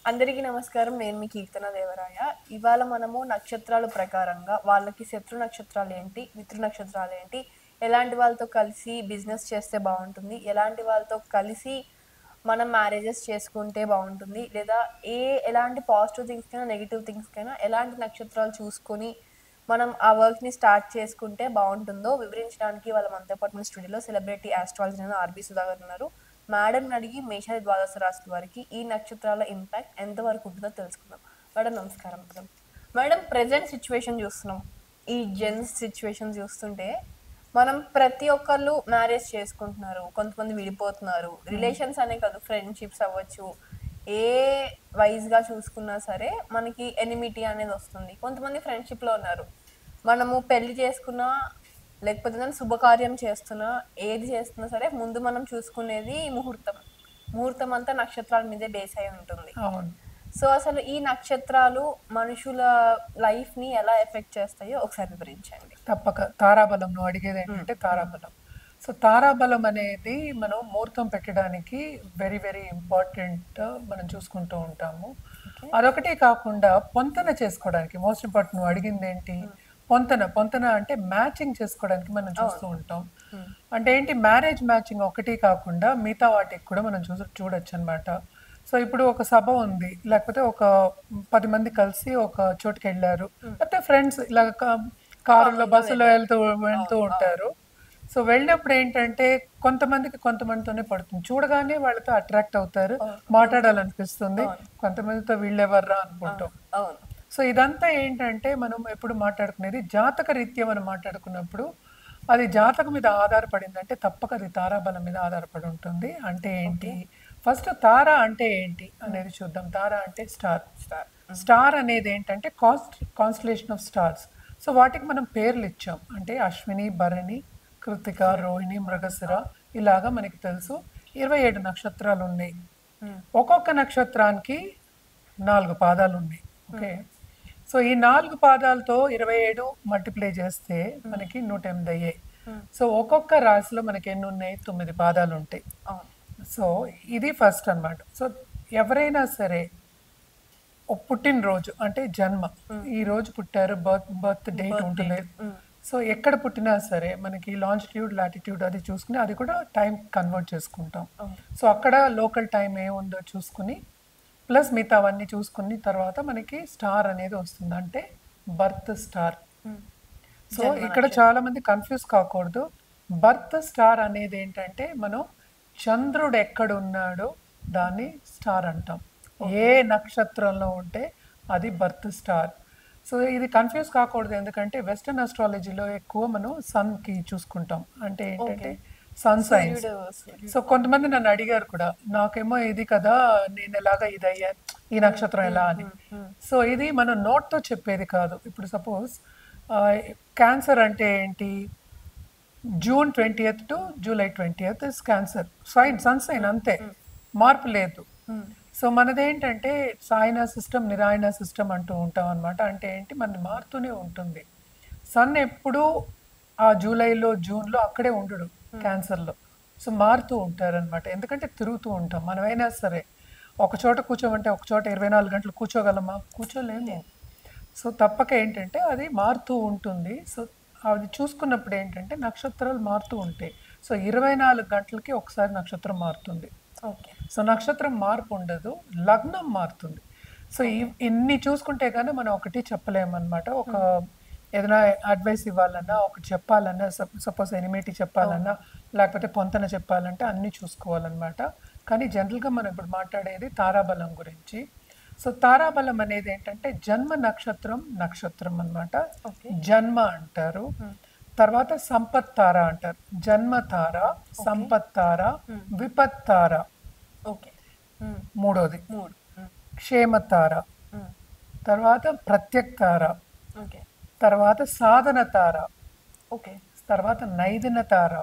అందరికీ నమస్కారం. నేను మీ కీర్తన దేవరాయ. ఇవాళ మనము నక్షత్రాల ప్రకారంగా వాళ్ళకి శత్రు నక్షత్రాలేంటి, మిత్ర నక్షత్రాలేంటి, ఎలాంటి వాళ్ళతో కలిసి బిజినెస్ చేస్తే బావుంటుంది, ఎలాంటి వాళ్ళతో కలిసి మనం మ్యారేజెస్ చేసుకుంటే బావుంటుంది, లేదా ఎలాంటి పాజిటివ్ థింగ్స్‌కైనా, నెగెటివ్ థింగ్స్‌కైనా ఎలాంటి నక్షత్రాలు చూసుకొని మనం ఆ వర్క్‌ని స్టార్ట్ చేసుకుంటే బావుంటుందో వివరించడానికి ఇవాళ మనతో పాటు మన స్టూడియోలో సెలబ్రిటీ ఆస్ట్రాలజర్ అయిన ఆర్‌బి సుధాకర్ ఉన్నారు. మేడంని అడిగి మేషాది ద్వాదశ రాశుల వారికి ఈ నక్షత్రాల ఇంపాక్ట్ ఎంతవరకు ఉంటుందో తెలుసుకుందాం. మేడం నమస్కారం మేడం. మేడం ప్రెజెంట్ సిచ్యువేషన్ చూస్తున్నాం. ఈ జెన్స్ సిచ్యువేషన్ చూస్తుంటే మనం ప్రతి ఒక్కళ్ళు మ్యారేజ్ చేసుకుంటున్నారు. కొంతమంది విడిపోతున్నారు. రిలేషన్స్ అనే కాదు ఫ్రెండ్‌షిప్స్ అవ్వచ్చు. ఏ వైస్‌గా చూసుకున్నా సరే మనకి ఎనిమిటీ అనేది వస్తుంది. కొంతమంది ఫ్రెండ్‌షిప్‌లో ఉన్నారు. మనము పెళ్లి చేసుకున్నా లేకపోతే ఏదైనా శుభకార్యం చేస్తున్నా, ఏది చేస్తున్నా సరే ముందు మనం చూసుకునేది ముహూర్తం. ముహూర్తం అంతా నక్షత్రాల మీదే బేస్ అయి ఉంటుంది. అవును. సో, అసలు ఈ నక్షత్రాలు మనుషుల లైఫ్‌ని ఎలా ఎఫెక్ట్ చేస్తాయో ఒకసారి వివరించండి. తప్పక. తారాబలం నువ్వు అడిగేదేంటంటే తారాబలం. సో, తారాబలం అనేది మనం ముహూర్తం పెట్టడానికి వెరీ, వెరీ ఇంపార్టెంట్ మనం చూసుకుంటూ ఉంటాము. ఓకే. అదొకటే కాకుండా పొంతన చేసుకోవడానికి మోస్ట్ ఇంపార్టెంట్ నువ్వు అడిగిందేంటి? పొంతన. పొంతన అంటే మ్యాచింగ్ చేసుకోవడానికి మనం చూస్తూ ఉంటాం. అంటే ఏంటి మ్యారేజ్ మ్యాచింగ్ ఒకటి కాకుండా మిగతా వాటికి కూడా మనం చూడొచ్చనమాట. సో, ఇప్పుడు ఒక సభ ఉంది. లేకపోతే ఒక 10 మంది కలిసి ఒక చోటుకెళ్లారు. లేకపోతే ఫ్రెండ్స్ ఇలాగ కారులో, బస్సులో వెళ్తూ ఉంటారు. సో, వెళ్ళినప్పుడు ఏంటంటే కొంతమందితోనే పడుతుంది. చూడగానే వాళ్ళతో అట్రాక్ట్ అవుతారు. మాట్లాడాలనిపిస్తుంది. కొంతమందితో వీళ్ళెవర్రా అనుకుంటాం. అవును. సో, ఇదంతా ఏంటంటే మనం ఎప్పుడు మాట్లాడుకునేది జాతక రీత్యా మనం మాట్లాడుకున్నప్పుడు అది జాతకం మీద ఆధారపడిందంటే తప్పక అది తారాబలం మీద ఆధారపడి ఉంటుంది. అంటే ఏంటి? ఫస్ట్ తార అంటే ఏంటి అనేది చూద్దాం. తార అంటే స్టార్. స్టార్ అనేది ఏంటంటే కాన్స్టలేషన్ ఆఫ్ స్టార్స్. సో, వాటికి మనం పేర్లు ఇచ్చాం. అంటే అశ్విని, భరణి, కృతిక, రోహిణి, మృగశిర ఇలాగా మనకి తెలుసు. 27 నక్షత్రాలు ఉన్నాయి. ఒక్కొక్క నక్షత్రానికి 4 పాదాలు ఉన్నాయి. ఓకే. సో, ఈ 4 పాదాలతో 27 మల్టిప్లై చేస్తే మనకి 108 అయ్యాయి. సో, ఒక్కొక్క రాశిలో మనకి ఎన్ని ఉన్నాయి? 9 పాదాలు ఉంటాయి. సో, ఇది ఫస్ట్ అన్నమాట. సో, ఎవరైనా సరే పుట్టినరోజు అంటే జన్మ, ఈ రోజు పుట్టారు, బర్త్ డేట్ ఉంటుంది. సో, ఎక్కడ పుట్టినా సరే మనకి లాంజిట్యూడ్, లాటిట్యూడ్ అది చూసుకుని అది కూడా టైం కన్వర్ట్ చేసుకుంటాం. సో, అక్కడ లోకల్ టైం ఏముందో చూసుకుని ప్లస్ మిగతా అవన్నీ చూసుకుని తర్వాత మనకి స్టార్ అనేది వస్తుంది. అంటే బర్త్ స్టార్. సో, ఇక్కడ చాలా మంది కన్ఫ్యూజ్ కాకూడదు. బర్త్ స్టార్ అనేది ఏంటంటే మనం చంద్రుడు ఎక్కడున్నాడో దాన్ని స్టార్ అంటాం. ఏ నక్షత్రంలో ఉంటే అది బర్త్ స్టార్. సో, ఇది కన్ఫ్యూజ్ కాకూడదు. ఎందుకంటే వెస్టర్న్ ఆస్ట్రాలజీలో ఎక్కువ మనం సన్కి చూసుకుంటాం. అంటే ఏంటంటే సన్ సైన్స్. సో, కొంతమంది నన్ను అడిగారు కూడా, నాకేమో ఇది కదా, నేను ఎలాగా ఇది అయ్యా, ఈ నక్షత్రం ఎలా అని. సో, ఇది మనం నోట్తో చెప్పేది కాదు. ఇప్పుడు సపోజ్ క్యాన్సర్ అంటే ఏంటి? June 20th to July 20th is cancer. Sun sign అంతే, మార్పు లేదు. సో, మనదేంటంటే సాయన సిస్టమ్, నిరాయన సిస్టమ్ అంటూ ఉంటాం అనమాట. అంటే ఏంటి, మనది మారుతూనే ఉంటుంది. సన్ ఎప్పుడూ ఆ జూలైలో, జూన్లో అక్కడే ఉండడు క్యాన్సర్లో. సో, మారుతూ ఉంటారనమాట. ఎందుకంటే తిరుగుతూ ఉంటాం. మనమైనా సరే ఒక చోట కూర్చోమంటే ఒక చోట 24 గంటలు కూర్చోగలమా? కూర్చోలేము. సో, తప్పక ఏంటంటే అది మారుతూ ఉంటుంది. సో, అది చూసుకున్నప్పుడు ఏంటంటే నక్షత్రాలు మారుతూ ఉంటాయి. సో, 24 గంటలకి ఒకసారి నక్షత్రం మారుతుంది. ఓకే. సో, నక్షత్రం మార్పు ఉండదు, లగ్నం మారుతుంది. సో, ఇన్ని చూసుకుంటే కానీ మనం ఒకటి చెప్పలేమన్నమాట. ఒక ఏదైనా అడ్వైస్ ఇవ్వాలన్నా, ఒకటి చెప్పాలన్నా, సపోజ్ ఎనిమిటీ చెప్పాలన్నా, లేకపోతే పొంతన చెప్పాలంటే అన్నీ చూసుకోవాలన్నమాట. కానీ జనరల్గా మనం ఇప్పుడు మాట్లాడేది తారాబలం గురించి. సో, తారాబలం అనేది ఏంటంటే జన్మ నక్షత్రం అన్నమాట. జన్మ అంటారు. తర్వాత సంపత్తార అంటారు. జన్మతార, సంపత్తార, విపత్తార ఓకే. మూడోది. క్షేమతార, తర్వాత ప్రత్యక్తార, ఓకే. తర్వాత సాధన తార, ఓకే. తర్వాత నైదిన తార,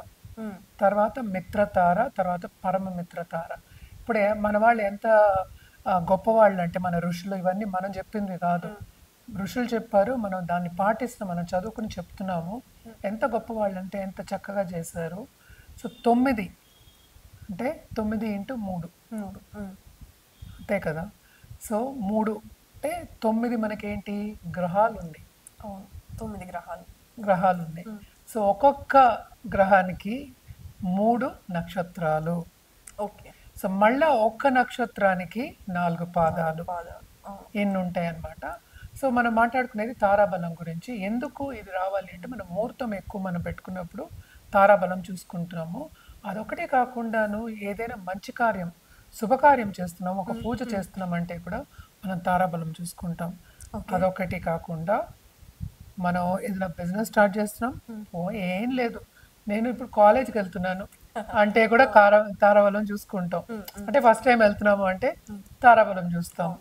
తర్వాత మిత్రతార, తర్వాత పరమ మిత్రతార. ఇప్పుడే మన వాళ్ళు ఎంత గొప్పవాళ్ళు అంటే మన ఋషులు, ఇవన్నీ మనం చెప్పింది కాదు. ఋషులు చెప్పారు, మనం దాన్ని పాటిస్తున్నాం, మనం చదువుకుని చెప్తున్నాము. ఎంత గొప్పవాళ్ళు అంటే ఎంత చక్కగా చేశారు. సో 9 అంటే 9 × 3 అంతే కదా. సో 3 అంటే 9 మనకేంటి గ్రహాలు ఉన్నాయి. అవును, 9 గ్రహాలు. గ్రహాలు ఉన్నాయి. సో ఒక్కొక్క గ్రహానికి 3 నక్షత్రాలు. ఓకే. సో మళ్ళా ఒక్క నక్షత్రానికి 4 పాదాలు పాదాలు. అవును. ఎన్ని ఉంటాయి అన్నమాట. సో మనం మాట్లాడుకునేది తారాబలం గురించి. ఎందుకు ఇది రావాలి అంటే మనం ముహూర్తం ఎక్కువ మనం పెట్టుకున్నప్పుడు తారాబలం చూసుకుంటున్నాము. అదొకటే కాకుండాను ఏదైనా మంచి కార్యం శుభకార్యం చేస్తున్నాం, ఒక పూజ చేస్తున్నాం అంటే కూడా మనం తారాబలం చూసుకుంటాం. అదొకటి కాకుండా మనం ఏదైనా బిజినెస్ స్టార్ట్ చేస్తున్నాం, ఏం లేదు నేను ఇప్పుడు కాలేజ్కి వెళ్తున్నాను అంటే కూడా తారాబలం చూసుకుంటాం. అంటే ఫస్ట్ టైం వెళ్తున్నాము అంటే తారాబలం చూస్తాం.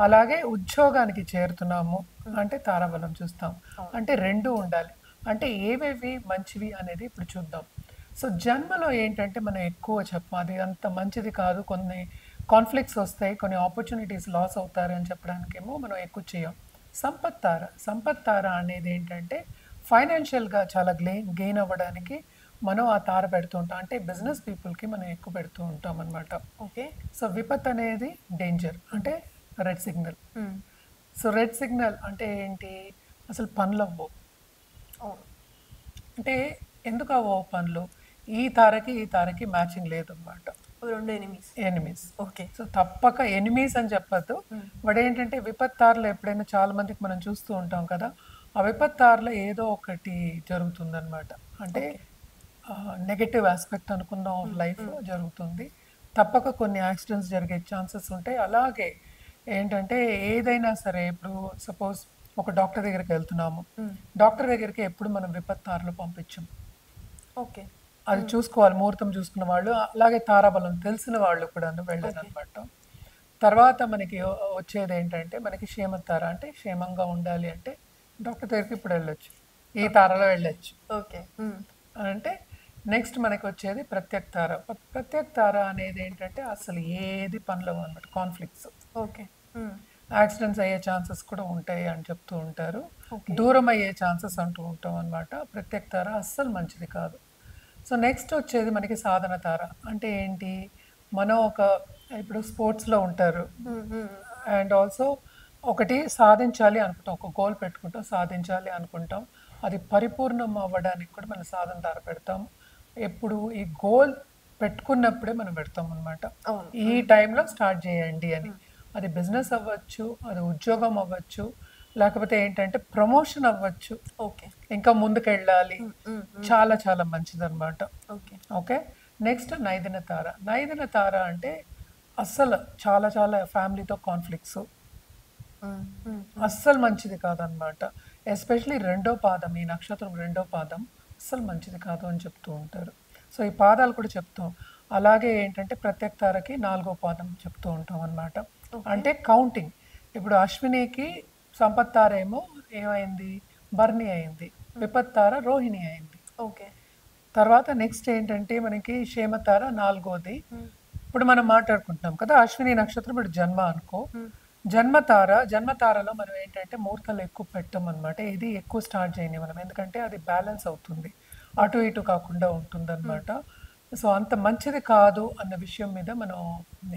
అలాగే ఉద్యోగానికి చేరుతున్నాము అంటే తారాబలం చూస్తాం. అంటే రెండు ఉండాలి. అంటే ఏవేవి మంచివి అనేది ఇప్పుడు చూద్దాం. సో జన్మలో ఏంటంటే మనం ఎక్కువ చెప్పం అది అంత మంచిది కాదు, కొన్ని కాన్ఫ్లిక్ట్స్ వస్తాయి, కొన్ని ఆపర్చునిటీస్ లాస్ అవుతారు అని చెప్పడానికేమో మనం ఎక్కువ చేయం. సంపత్ తార అనేది ఏంటంటే ఫైనాన్షియల్గా చాలా గెయిన్ అవ్వడానికి మనం ఆ తార పెడుతూ ఉంటాం. అంటే బిజినెస్ పీపుల్కి మనం ఎక్కువ పెడుతూ ఉంటాం అనమాట. ఓకే. సో విపత్ అనేది డేంజర్, అంటే red signal. So red signal అంటే ఏంటి, అసలు పనులు అవ్వవు. అవును. అంటే ఎందుకు అవ్వవు పనులు, ఈ తారకి మ్యాచింగ్ లేదు అనమాట. 2 ఎనిమీస్. ఓకే. సో తప్పక ఎనిమీస్ అని చెప్పద్దు. బట్ ఏంటంటే విపత్తారులో ఎప్పుడైనా చాలా మందికి మనం చూస్తూ ఉంటాం కదా, ఆ విపత్తారులో ఏదో ఒకటి జరుగుతుందన్నమాట. అంటే నెగటివ్ ఆస్పెక్ట్ అనుకుందాం లైఫ్ జరుగుతుంది. తప్పక కొన్ని యాక్సిడెంట్స్ జరిగే ఛాన్సెస్ ఉంటాయి. అలాగే ఏంటంటే ఏదైనా సరే ఇప్పుడు సపోజ్ ఒక డాక్టర్ దగ్గరికి వెళ్తున్నాము, డాక్టర్ దగ్గరికి ఎప్పుడు మనం విపత్తారులో పంపించం. ఓకే. అది చూసుకోవాలి, ముహూర్తం చూసుకున్న వాళ్ళు, అలాగే తారాబలం తెలిసిన వాళ్ళు కూడా వెళ్ళారనమాట. తర్వాత మనకి వచ్చేది ఏంటంటే మనకి క్షేమతార, అంటే క్షేమంగా ఉండాలి అంటే డాక్టర్ దగ్గరికి ఇప్పుడు వెళ్ళొచ్చు, ఈ తారలో వెళ్ళొచ్చు. ఓకే. అంటే నెక్స్ట్ మనకి వచ్చేది ప్రత్యక్ తార. ప్రత్యక్ తార అనేది ఏంటంటే అసలు ఏది పనులు అనమాట, కాన్ఫ్లిక్ట్స్. ఓకే. యాక్సిడెంట్స్ అయ్యే ఛాన్సెస్ కూడా ఉంటాయి అని చెప్తూ ఉంటారు, దూరం అయ్యే ఛాన్సెస్ అంటూ ఉంటాం అనమాట. ప్రత్యక్ తార అస్సలు మంచిది కాదు. సో నెక్స్ట్ వచ్చేది మనకి సాధన తార. అంటే ఏంటి, మనం ఇప్పుడు స్పోర్ట్స్లో ఉంటారు అండ్ ఆల్సో ఒకటి సాధించాలి అనుకుంటాం, ఒక గోల్ పెట్టుకుంటాం, సాధించాలి అనుకుంటాం, అది పరిపూర్ణం అవ్వడానికి కూడా మనం సాధన తార పెడతాం. ఎప్పుడు ఈ గోల్ పెట్టుకున్నప్పుడే మనం పెడతాం అనమాట, ఈ టైంలో స్టార్ట్ చేయండి అని. అది బిజినెస్ అవ్వచ్చు, అది ఉద్యోగం అవ్వచ్చు, లేకపోతే ఏంటంటే ప్రమోషన్ అవ్వచ్చు. ఓకే. ఇంకా ముందుకు వెళ్ళాలి, చాలా చాలా మంచిది అనమాట. ఓకే. ఓకే. నెక్స్ట్ నైదిన తార. నైదిన తార అంటే అస్సలు చాలా చాలా ఫ్యామిలీతో కాన్ఫ్లిక్ట్స్, అస్సలు మంచిది కాదనమాట. ఎస్పెషలీ రెండో పాదం, ఈ నక్షత్రం రెండో పాదం అస్సలు మంచిది కాదు అని చెప్తూ ఉంటారు. సో ఈ పాదాలు కూడా చెప్తాం. అలాగే ఏంటంటే ప్రత్యక్ తారకి 4వ పాదం చెప్తూ ఉంటాం అనమాట. అంటే కౌంటింగ్. ఇప్పుడు అశ్వినికి సంపత్తార ఏమో ఏమైంది, భరణి అయింది, విపత్తార రోహిణి అయింది. ఓకే. తర్వాత నెక్స్ట్ ఏంటంటే మనకి క్షేమతార 4వది. ఇప్పుడు మనం మాట్లాడుకుంటున్నాం కదా, అశ్విని నక్షత్రం ఇప్పుడు జన్మ అనుకో, జన్మతారలో మనం ఏంటంటే ముహూర్తాలు ఎక్కువ పెట్టం అనమాట. ఇది ఎక్కువ స్టార్ట్ చేయని మనం, ఎందుకంటే అది బ్యాలెన్స్ అవుతుంది, అటు ఇటు కాకుండా ఉంటుంది అనమాట. సో అంత మంచిది కాదు అన్న విషయం మీద మనం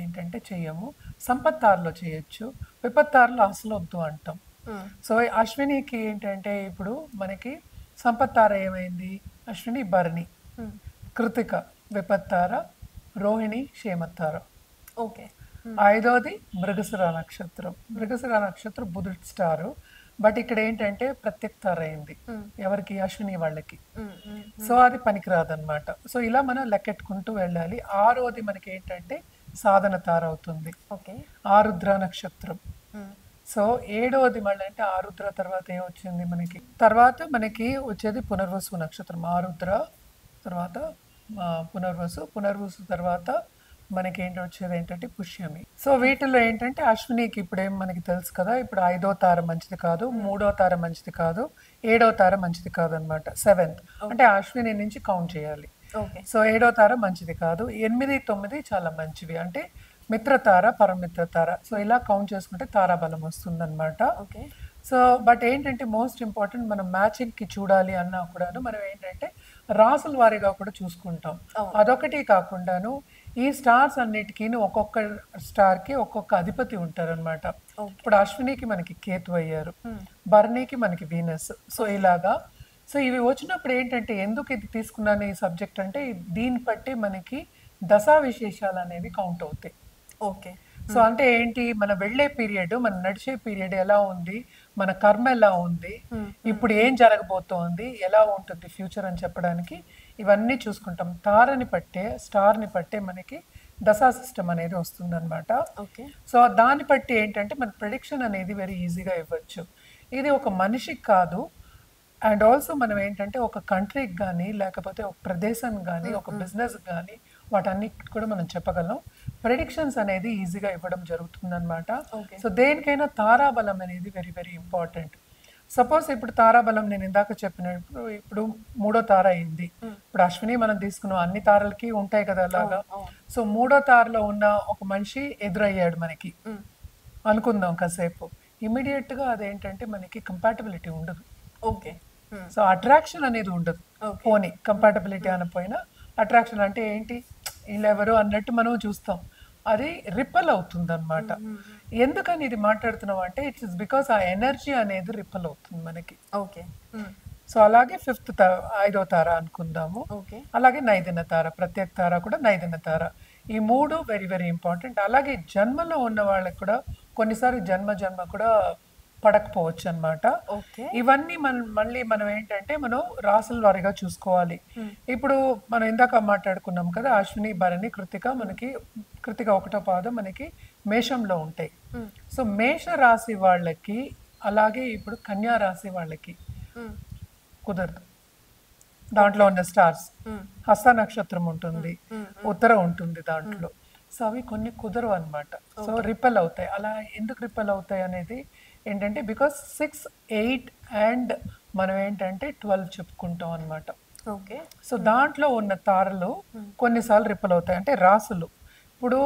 ఏంటంటే చెయ్యము. సంపత్తారులో చేయొచ్చు, విపత్తారులో అసలు వద్దు అంటాం. సో అశ్వినికి ఏంటంటే ఇప్పుడు మనకి సంపత్తార ఏమైంది, అశ్విని భరణి, కృతిక విపత్తార, రోహిణి క్షేమతార. ఓకే. 5వది మృగశిర నక్షత్రం. మృగశిర నక్షత్రం బుధుడి స్టారు, బట్ ఇక్కడ ఏంటంటే ప్రత్యక్ తార అయింది ఎవరికి, అశ్విని వాళ్ళకి. సో అది పనికిరాదనమాట. సో ఇలా మనం లెక్కెట్టుకుంటూ వెళ్ళాలి. 6వది మనకి ఏంటంటే సాధన తార అవుతుంది, ఆరుద్ర నక్షత్రం. సో 7వది మళ్ళీ అంటే ఆరుద్ర తర్వాత ఏమొచ్చింది మనకి, తర్వాత మనకి వచ్చేది పునర్వసు నక్షత్రం. ఆరుద్ర తర్వాత పునర్వసు తర్వాత మనకి ఏంటి వచ్చేది ఏంటంటే పుష్యమి. సో వీటిలో ఏంటంటే అశ్వినికి ఇప్పుడేం మనకి తెలుసు కదా, ఇప్పుడు 5వ తార మంచిది కాదు, 3వ తార మంచిది కాదు, 7వ తార మంచిది కాదు అనమాట. 7th అంటే అశ్విని నుంచి కౌంట్ చేయాలి. సో 7వ తార మంచిది కాదు. 8, 9 చాలా మంచివి, అంటే మిత్రతార, పరమిత్రతార. సో ఇలా కౌంట్ చేసుకుంటే తారాబలం వస్తుంది అనమాట. సో బట్ ఏంటంటే మోస్ట్ ఇంపార్టెంట్, మనం మ్యాచింగ్కి చూడాలి అన్నా కూడాను మనం ఏంటంటే రాసుల వారీగా కూడా చూసుకుంటాం. అదొకటి కాకుండాను ఈ స్టార్స్ అన్నిటికీ ఒక్కొక్క స్టార్కి ఒక్కొక్క అధిపతి ఉంటారనమాట. ఇప్పుడు అశ్వినికి మనకి కేతు అయ్యారు, భరణికి మనకి వీనస్. సో ఇలాగా సో ఇవి వచ్చినప్పుడు ఏంటంటే ఎందుకు ఇది తీసుకున్నాను ఈ సబ్జెక్ట్ అంటే దీన్ని బట్టి మనకి దశా విశేషాలు అనేవి కౌంట్ అవుతాయి. ఓకే. సో అంటే ఏంటి, మన వెళ్ళే పీరియడ్, మన నడిచే పీరియడ్ ఎలా ఉంది, మన కర్మ ఎలా ఉంది, ఇప్పుడు ఏం జరగబోతోంది, ఎలా ఉంటుంది ఫ్యూచర్ అని చెప్పడానికి ఇవన్నీ చూసుకుంటాం. తారని పట్టే, స్టార్ని పట్టే మనకి దశా సిస్టమ్ అనేది వస్తుందన్నమాట. ఓకే. సో దాన్ని బట్టి ఏంటంటే మన ప్రెడిక్షన్ అనేది వెరీ ఈజీగా ఇవ్వచ్చు. ఇది ఒక మనిషికి కాదు, అండ్ ఆల్సో మనం ఏంటంటే ఒక కంట్రీకి కానీ లేకపోతే ఒక ప్రదేశానికి కానీ ఒక బిజినెస్ కానీ వాటన్నిటి కూడా మనం చెప్పగలం. ప్రెడిక్షన్స్ అనేది ఈజీగా ఇవ్వడం జరుగుతుందన్నమాట. సో దేనికైనా తారాబలం అనేది వెరీ వెరీ ఇంపార్టెంట్. సపోజ్ ఇప్పుడు తారాబలం నేను ఇందాక చెప్పినప్పుడు ఇప్పుడు 3వ తార అయింది. ఇప్పుడు అశ్విని మనం తీసుకున్నాం, అన్ని తారలకి ఉంటాయి కదా అలాగా. సో 3వ తారలో ఉన్న ఒక మనిషి ఎదురయ్యాడు మనకి అనుకుందాం కాసేపు, ఇమీడియట్ గా అదేంటంటే మనకి కంపాటబిలిటీ ఉండదు. ఓకే. సో అట్రాక్షన్ అనేది ఉండదు. పోనీ కంపాటబిలిటీ అనపోయినా అట్రాక్షన్ అంటే ఏంటి, వీళ్ళెవరు అన్నట్టు మనం చూస్తాం, అది రిపల్ అవుతుంది అనమాట. ఎందుకని ఇది మాట్లాడుతున్నాం అంటే ఇట్స్ ఇస్ బికాస్ ఆ ఎనర్జీ అనేది రిపల్ అవుతుంది మనకి. ఓకే. సో అలాగే 5వ తార అనుకుందాము, అలాగే నైదిన తార, ప్రత్యేక తార కూడా నైదిన తార, ఈ 3 వెరీ వెరీ ఇంపార్టెంట్. అలాగే జన్మలో ఉన్న వాళ్ళకి కూడా కొన్నిసార్లు జన్మ కూడా పడకపోవచ్చు అనమాట. ఇవన్నీ మళ్ళీ మనం ఏంటంటే మనం రాసుల వారీగా చూసుకోవాలి. ఇప్పుడు మనం ఇందాక మాట్లాడుకున్నాం కదా అశ్విని భరణి కృతిక, మనకి కృతిక 1వ పాదం మనకి మేషంలో ఉంటాయి. సో మేష రాశి వాళ్ళకి అలాగే ఇప్పుడు కన్యా రాశి వాళ్ళకి కుదరదు. దాంట్లో ఉన్న స్టార్స్ హస్త నక్షత్రం ఉంటుంది, ఉత్తర ఉంటుంది దాంట్లో. సో అవి కొన్ని కుదరవు అనమాట. సో రిపెల్ అవుతాయి. అలా ఎందుకు రిపెల్ అవుతాయి అనేది ఏంటంటే బికాస్ 6, 8 అండ్ మనం ఏంటంటే 12 చెప్పుకుంటాం అనమాట. ఓకే. సో దాంట్లో ఉన్న తారలు కొన్నిసార్లు రిపెల్ అవుతాయి. అంటే రాసులు ఇప్పుడు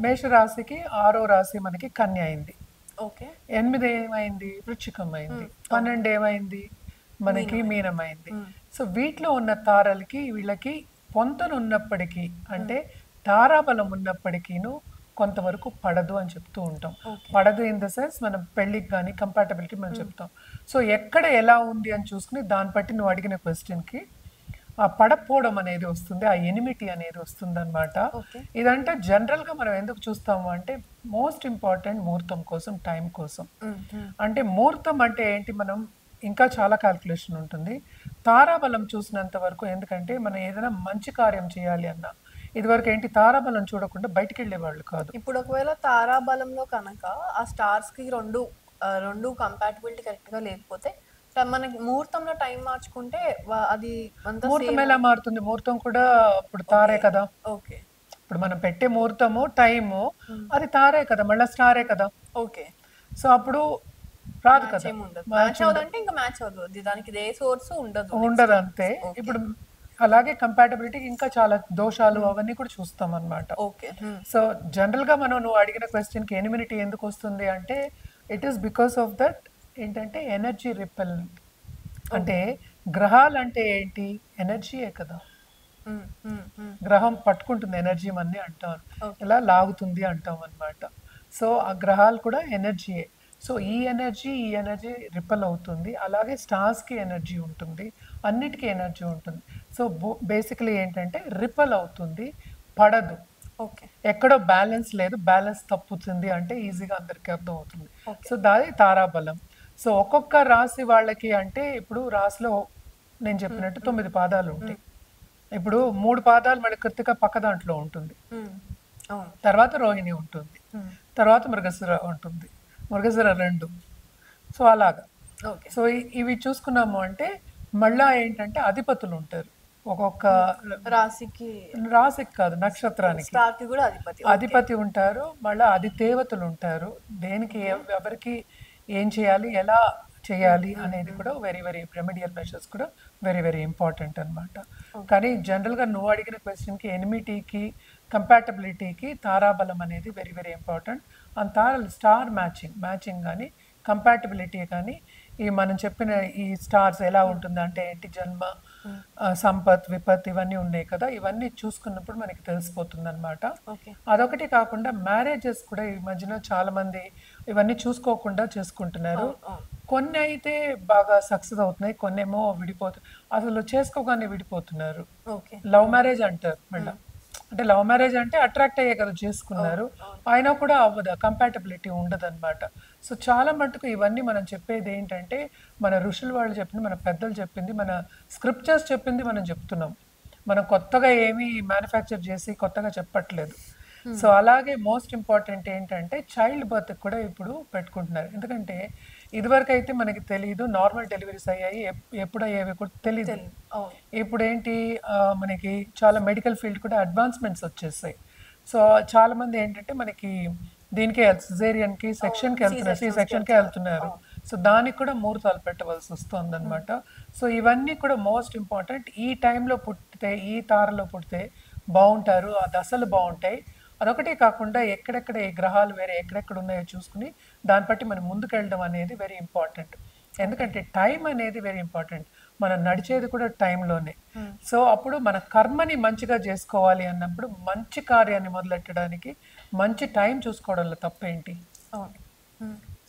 మేషరాశికి 6వ రాశి మనకి కన్య అయింది, 8 ఏమైంది వృశ్చికం అయింది, 12 ఏమైంది మనకి మీనం అయింది. సో వీటిలో ఉన్న తారలకి వీళ్ళకి పొంతను ఉన్నప్పటికీ అంటే తారాబలం ఉన్నప్పటికీను కొంతవరకు పడదు అని చెప్తూ ఉంటాం. పడదు ఇన్ ద సెన్స్ మనం పెళ్లికి కానీ కంపాటబిలిటీ మనం చెప్తాం. సో ఎక్కడ ఎలా ఉంది అని చూసుకుని దాన్ని బట్టి నువ్వు అడిగిన క్వశ్చన్కి ఆ పడపోవడం అనేది వస్తుంది, ఆ ఎనిమిటీ అనేది వస్తుంది అనమాట. ఇదంటే జనరల్గా మనం ఎందుకు చూస్తాము అంటే మోస్ట్ ఇంపార్టెంట్ ముహూర్తం కోసం, టైం కోసం. అంటే ముహూర్తం అంటే ఏంటి, మనం ఇంకా చాలా క్యాల్కులేషన్ ఉంటుంది. తారాబలం చూసినంత వరకు, ఎందుకంటే మనం ఏదైనా మంచి కార్యం చేయాలి అన్నా ఇదివరకు ఏంటి తారాబలం చూడకుండా బయటికి వెళ్ళేవాళ్ళు కాదు. ఇప్పుడు ఒకవేళ తారాబలంలో కనుక ఆ స్టార్స్ కి రెండు కంపాటబిలిటీ కరెక్ట్ గా లేకపోతే మనకి ముహూర్తంలో టైం మార్చుకుంటే అది ముహూర్తం ఎలా మారుతుంది? ముహూర్తం కూడా ఇప్పుడు తారే కదా. ఓకే. ఇప్పుడు మనం పెట్టే ముహూర్తము టైము అది తారే కదా, మళ్ళీ స్టారే కదా. ఓకే. సో అప్పుడు రాదు కదా, మ్యాచ్ అవ్వదంటే ఇంకా మ్యాచ్ అవ్వదు, దానికి ఏ సోర్స్ ఉండదు అంతే. ఇప్పుడు అలాగే కంపాటబిలిటీ ఇంకా చాలా దోషాలు అవన్నీ కూడా చూస్తాం అనమాట. సో జనరల్ గా నువ్వు అడిగిన క్వశ్చన్ కి ఎనిమినిటీ ఎందుకు వస్తుంది అంటే it is because of that ఏంటంటే ఎనర్జీ రిపెల్. అంటే గ్రహాలు అంటే ఏంటి, ఎనర్జీయే కదా. గ్రహం పట్టుకుంటుంది ఎనర్జీ అన్ని అంటాం, ఇలా లాగుతుంది అంటాం అనమాట. సో ఆ గ్రహాలు కూడా ఎనర్జీయే. సో ఈ ఎనర్జీ రిపెల్ అవుతుంది. అలాగే స్టార్స్కి ఎనర్జీ ఉంటుంది, అన్నిటికీ ఎనర్జీ ఉంటుంది. సో బేసికలీ ఏంటంటే రిపెల్ అవుతుంది, పడదు. ఎక్కడో బ్యాలెన్స్ లేదు, బ్యాలెన్స్ తప్పుతుంది అంటే ఈజీగా అందరికీ అర్థం అవుతుంది. సో దాని తారాబలం. సో ఒక్కొక్క రాశి వాళ్ళకి అంటే ఇప్పుడు రాశిలో నేను చెప్పినట్టు 9 పాదాలు ఉంటాయి. ఇప్పుడు 3 పాదాలు మన కృతిక పక్క దాంట్లో ఉంటుంది, తర్వాత రోహిణి ఉంటుంది, తర్వాత మృగశిర ఉంటుంది, మృగశిర 2. సో అలాగా. సో ఇవి చూసుకున్నాము అంటే మళ్ళా ఏంటంటే అధిపతులు ఉంటారు ఒక్కొక్క రాశికి కాదు నక్షత్రానికి అధిపతి ఉంటారు. మళ్ళీ అధిదేవతలు ఉంటారు, దేనికి ఎవరికి ఏం చేయాలి, ఎలా చేయాలి అనేది కూడా వెరీ వెరీ రెమెడియల్ మెషర్స్ కూడా వెరీ వెరీ ఇంపార్టెంట్ అనమాట. కానీ జనరల్గా నువ్వు అడిగిన క్వశ్చన్కి ఎనిమిటీకి కంపాటబిలిటీకి తారాబలం అనేది వెరీ వెరీ ఇంపార్టెంట్. అండ్ తారాలు స్టార్ మ్యాచింగ్ కానీ కంపాటబిలిటీ కానీ ఈ మనం చెప్పిన ఈ స్టార్స్ ఎలా ఉంటుంది అంటే ఏంటి జన్మ, సంపత్, విపత్ ఇవన్నీ ఉన్నాయి కదా, ఇవన్నీ చూసుకున్నప్పుడు మనకి తెలిసిపోతుంది అనమాట. ఓకే. అదొకటి కాకుండా మ్యారేజెస్ కూడా ఈ మధ్యన చాలా మంది ఇవన్నీ చూసుకోకుండా చేసుకుంటున్నారు. అవును. అవును. కొన్ని అయితే బాగా సక్సెస్ అవుతున్నాయి, కొన్ని ఏమో విడిపోతున్నాయి, అసలు చేసుకోగానే విడిపోతున్నారు. ఓకే. లవ్ మ్యారేజ్ అంటారు మళ్ళీ. అంటే లవ్ మ్యారేజ్ అంటే అట్రాక్ట్ అయ్యే కదా చేసుకున్నారు, అయినా కూడా అవ్వదు, కంపాటబిలిటీ ఉండదు అనమాట. సో చాలా మటుకు ఇవన్నీ మనం చెప్పేది ఏంటంటే మన ఋషులు వాళ్ళు చెప్పింది, మన పెద్దలు చెప్పింది, మన స్క్రిప్చర్స్ చెప్పింది మనం చెప్తున్నాం. మనం కొత్తగా ఏమీ మ్యానుఫ్యాక్చర్ చేసి కొత్తగా చెప్పట్లేదు. సో అలాగే మోస్ట్ ఇంపార్టెంట్ ఏంటంటే చైల్డ్ బర్త్ కూడా ఇప్పుడు పెట్టుకుంటున్నారు. ఎందుకంటే ఇదివరకు అయితే మనకి తెలియదు, నార్మల్ డెలివరీస్ అయ్యాయి, ఎప్పుడు అయ్యేవి కూడా తెలియదు. అవును. ఇప్పుడు ఏంటి మనకి చాలా మెడికల్ ఫీల్డ్ కూడా అడ్వాన్స్మెంట్స్ వచ్చేసాయి. సో చాలా మంది ఏంటంటే మనకి దీనికే సిజేరియన్కి సెక్షన్కి వెళ్తున్నారు, సి సెక్షన్కే వెళ్తున్నారు. సో దానికి కూడా ముహూర్తాలు పెట్టవలసి వస్తుంది అనమాట. సో ఇవన్నీ కూడా మోస్ట్ ఇంపార్టెంట్. ఈ టైంలో పుట్టితే, ఈ తారలో పుడితే బాగుంటారు, ఆ దశలు బాగుంటాయి. అదొకటే కాకుండా ఎక్కడెక్కడ ఏ గ్రహాలు వేరే ఎక్కడెక్కడ ఉన్నాయో చూసుకుని దాన్ని బట్టి మనం ముందుకెళ్ళడం అనేది వెరీ ఇంపార్టెంట్. ఎందుకంటే టైం అనేది వెరీ ఇంపార్టెంట్. మనం నడిచేది కూడా టైంలోనే. సో అప్పుడు మన కర్మని మంచిగా చేసుకోవాలి అన్నప్పుడు మంచి కార్యాన్ని మొదలెట్టడానికి మంచి టైం చూసుకోవడంలో తప్పేంటి? అవును.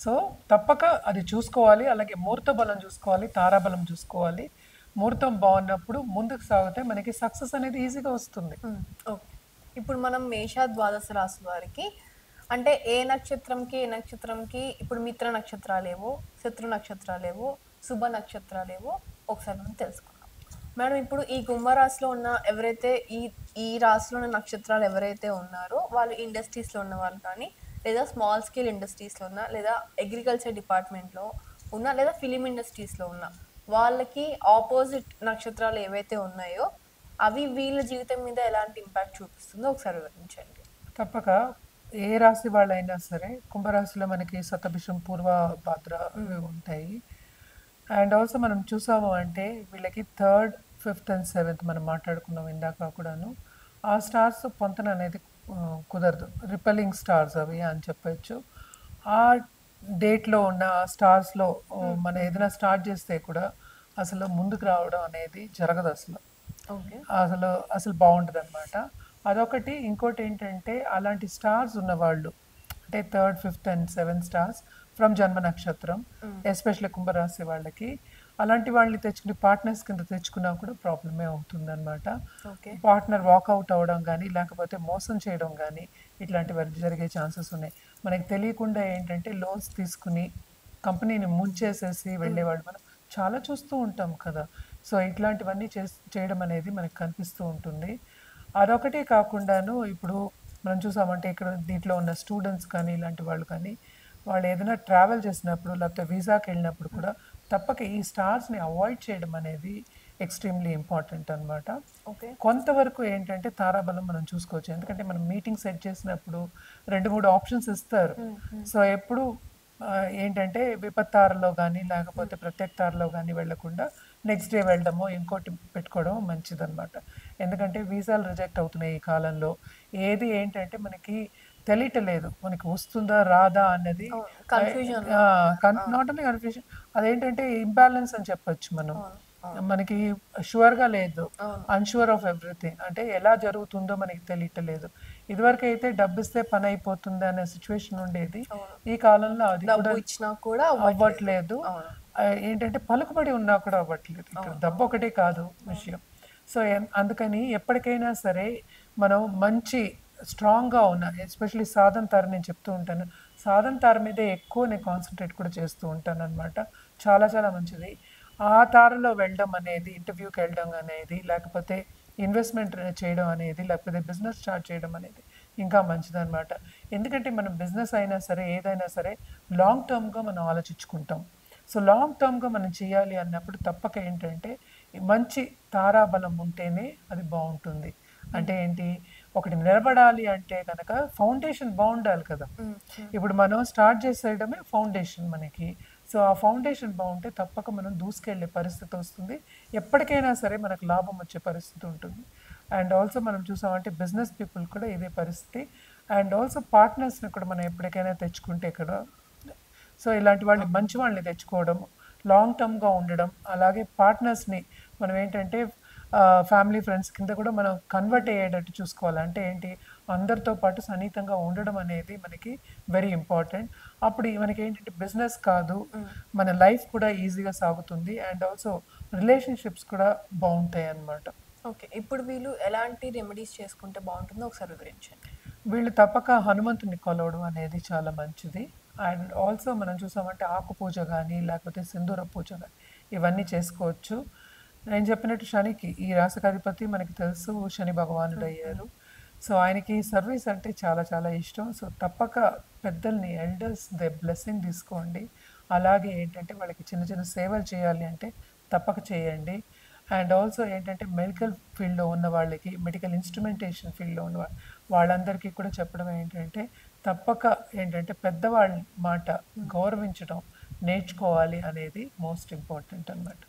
సో తప్పక అది చూసుకోవాలి. అలాగే ముహూర్త బలం చూసుకోవాలి, తారాబలం చూసుకోవాలి. ముహూర్తం బాగున్నప్పుడు ముందుకు సాగితే మనకి సక్సెస్ అనేది ఈజీగా వస్తుంది. ఓకే. ఇప్పుడు మనం మేష ద్వాదశ రాశి వారికి అంటే ఏ నక్షత్రంకి ఏ నక్షత్రంకి ఇప్పుడు మిత్ర నక్షత్రాలేవో, శత్రు నక్షత్రాలేవో, శుభ నక్షత్రాలేవో ఒకసారి మనం తెలుసుకుందాం. మేడం ఇప్పుడు ఈ కుంభరాశిలో ఉన్న ఎవరైతే ఈ ఈ రాశిలో ఉన్న నక్షత్రాలు ఎవరైతే ఉన్నారో వాళ్ళు ఇండస్ట్రీస్లో ఉన్న వాళ్ళు కానీ, లేదా స్మాల్ స్కేల్ ఇండస్ట్రీస్లో ఉన్న, లేదా అగ్రికల్చర్ డిపార్ట్మెంట్లో ఉన్న, లేదా ఫిలిం ఇండస్ట్రీస్లో ఉన్న వాళ్ళకి ఆపోజిట్ నక్షత్రాలు ఏవైతే ఉన్నాయో అవి వీళ్ళ జీవితం మీద ఎలాంటి ఇంపాక్ట్ చూపిస్తుందో ఒకసారి వివరించండి. తప్పక ఏ రాశి వాళ్ళైనా సరే, కుంభరాశిలో మనకి శతభిషం, పూర్వ, భాద్ర ఇవి ఉంటాయి. అండ్ ఆల్సో మనం చూసాము అంటే వీళ్ళకి 3rd, 5th అండ్ 7th మనం మాట్లాడుకున్నాం ఇందాక కూడాను. ఆ స్టార్స్ పొంతన అనేది కుదరదు, రిపెల్లింగ్ స్టార్స్ అవి అని చెప్పచ్చు. ఆ డేట్లో ఉన్న ఆ స్టార్స్లో మనం ఏదైనా స్టార్ట్ చేస్తే కూడా అసలు ముందుకు రావడం అనేది జరగదు అసలు. ఓకే. అసలు బాగుంటుంది అనమాట. అదొకటి. ఇంకోటి ఏంటంటే అలాంటి స్టార్స్ ఉన్నవాళ్ళు అంటే 3rd, 5th and 7th stars from జన్మ నక్షత్రం, ఎస్పెషల్లీ కుంభరాశి వాళ్ళకి అలాంటి వాళ్ళని తెచ్చుకుని పార్ట్నర్స్ కింద తెచ్చుకున్నా కూడా ప్రాబ్లమే అవుతుంది అనమాట. ఓకే. పార్ట్నర్ వాకౌట్ అవ్వడం కానీ, లేకపోతే మోసం చేయడం కానీ ఇట్లాంటివి జరిగే ఛాన్సెస్ ఉన్నాయి. మనకి తెలియకుండా ఏంటంటే లోన్స్ తీసుకుని కంపెనీని ముంచేసేసి వెళ్ళేవాళ్ళు మనం చాలా చూస్తూ ఉంటాం కదా. సో ఇట్లాంటివన్నీ చేయడం అనేది మనకు కనిపిస్తూ ఉంటుంది. అదొకటే కాకుండాను ఇప్పుడు మనం చూసామంటే ఇక్కడ దీంట్లో ఉన్న స్టూడెంట్స్ కానీ ఇలాంటి వాళ్ళు కానీ వాళ్ళు ఏదైనా ట్రావెల్ చేసినప్పుడు లేకపోతే వీసాకి వెళ్ళినప్పుడు కూడా తప్పక ఈ స్టార్స్ని అవాయిడ్ చేయడం అనేది ఎక్స్ట్రీమ్లీ ఇంపార్టెంట్ అనమాట. ఓకే. కొంతవరకు ఏంటంటే తారాబలం మనం చూసుకోవచ్చు. ఎందుకంటే మనం మీటింగ్ సెట్ చేసినప్పుడు 2-3 ఆప్షన్స్ ఇస్తారు. సో ఎప్పుడు ఏంటంటే విపత్తారలో కానీ లేకపోతే ప్రత్యేక తారలో కానీ వెళ్లకుండా నెక్స్ట్ డే వెళ్ళడమో ఇంకోటి పెట్టుకోవడం మంచిదన్నమాట. ఎందుకంటే వీసాలు రిజెక్ట్ అవుతున్నాయి ఈ కాలంలో. ఏది ఏంటంటే మనకి తెలియటలేదు, మనకి వస్తుందా రాదా అన్నది. నాట్ ఓన్లీ కన్ఫ్యూజన్, అదేంటంటే ఇంబ్యాలెన్స్ అని చెప్పొచ్చు మనం. మనకి షూర్గా లేదు, అన్షూర్ ఆఫ్ ఎవ్రీథింగ్. అంటే ఎలా జరుగుతుందో మనకి తెలియటలేదు. ఇదివరకు అయితే డబ్బు ఇస్తే పని అయిపోతుంది అనే సిచ్యువేషన్ ఉండేది. ఈ కాలంలో అది కూడా అవ్వట్లేదు. ఏంటంటే పలుకుబడి ఉన్నా కూడా అవ్వట్లేదు. ఇక్కడ డబ్బు ఒకటే కాదు విషయం. సో అందుకని ఎప్పటికైనా సరే మనం మంచి స్ట్రాంగ్గా ఉన్న, ఎస్పెషల్లీ సాధన తార నేను చెప్తూ ఉంటాను, సాధన తార మీదే ఎక్కువ నేను కాన్సన్ట్రేట్ కూడా చేస్తూ ఉంటాను అనమాట. చాలా చాలా మంచిది. ఆ తారలో వెళ్ళడం అనేది, ఇంటర్వ్యూకి వెళ్ళడం అనేది, లేకపోతే ఇన్వెస్ట్మెంట్ చేయడం అనేది, లేకపోతే బిజినెస్ స్టార్ట్ చేయడం అనేది ఇంకా మంచిదన్నమాట. ఎందుకంటే మనం బిజినెస్ అయినా సరే ఏదైనా సరే లాంగ్ టర్మ్గా మనం ఆలోచించుకుంటాం. సో లాంగ్ టర్మ్గా మనం చేయాలి అన్నప్పుడు తప్పక ఏంటంటే మంచి తారాబలం ఉంటేనే అది బాగుంటుంది. అంటే ఏంటి, ఒకటి నిలబడాలి అంటే కనుక ఫౌండేషన్ బాగుండాలి కదా. ఇప్పుడు మనం స్టార్ట్ చేసేయడమే ఫౌండేషన్ మనకి. సో ఆ ఫౌండేషన్ బాగుంటే తప్పక మనం దూసుకెళ్ళే పరిస్థితి వస్తుంది. ఎప్పటికైనా సరే మనకు లాభం వచ్చే పరిస్థితి ఉంటుంది. అండ్ ఆల్సో మనం చూసామంటే బిజినెస్ పీపుల్ కూడా ఇదే పరిస్థితి. అండ్ ఆల్సో పార్ట్నర్స్ని కూడా మనం ఎప్పటికైనా తెచ్చుకుంటే ఇక్కడ, సో ఇలాంటి వాళ్ళని మంచి వాళ్ళని తెచ్చుకోవడం, లాంగ్ టర్మ్గా ఉండడం, అలాగే పార్ట్నర్స్ని మనం ఏంటంటే ఫ్యామిలీ ఫ్రెండ్స్ కింద కూడా మనం కన్వర్ట్ అయ్యేటట్టు చూసుకోవాలి. అంటే ఏంటి, అందరితో పాటు సన్నిహితంగా ఉండడం అనేది మనకి వెరీ ఇంపార్టెంట్. అప్పుడు మనకి ఏంటంటే బిజినెస్ కాదు, మన లైఫ్ కూడా ఈజీగా సాగుతుంది, అండ్ ఆల్సో రిలేషన్షిప్స్ కూడా బాగుంటాయి అన్నమాట. ఓకే. ఇప్పుడు వీళ్ళు ఎలాంటి రెమెడీస్ చేసుకుంటే బాగుంటుందో ఒకసారి వివరించండి. వీళ్ళు తప్పక హనుమంతుని కొలవడం అనేది చాలా మంచిది. అండ్ ఆల్సో మనం చూసామంటే ఆకు పూజ కానీ లేకపోతే సింధూర పూజ కానీ ఇవన్నీ చేసుకోవచ్చు. నేను చెప్పినట్టు శనికి, ఈ రాశికి అధిపతి మనకి తెలుసు శని భగవానుడు అయ్యారు. సో ఆయనకి సర్వీస్ అంటే చాలా చాలా ఇష్టం. సో తప్పక పెద్దల్ని, ఎల్డర్స్ దే బ్లెస్సింగ్ తీసుకోండి. అలాగే ఏంటంటే వాళ్ళకి చిన్న చిన్న సేవలు చేయాలి అంటే తప్పక చేయండి. అండ్ ఆల్సో ఏంటంటే మెడికల్ ఫీల్డ్లో ఉన్న వాళ్ళకి, మెడికల్ ఇన్స్ట్రుమెంటేషన్ ఫీల్డ్లో ఉన్న వాళ్ళందరికీ కూడా చెప్పడం ఏంటంటే తప్పక ఏంటంటే పెద్దవాళ్ళ మాట గౌరవించడం నేర్చుకోవాలి అనేది మోస్ట్ ఇంపార్టెంట్ అన్నమాట.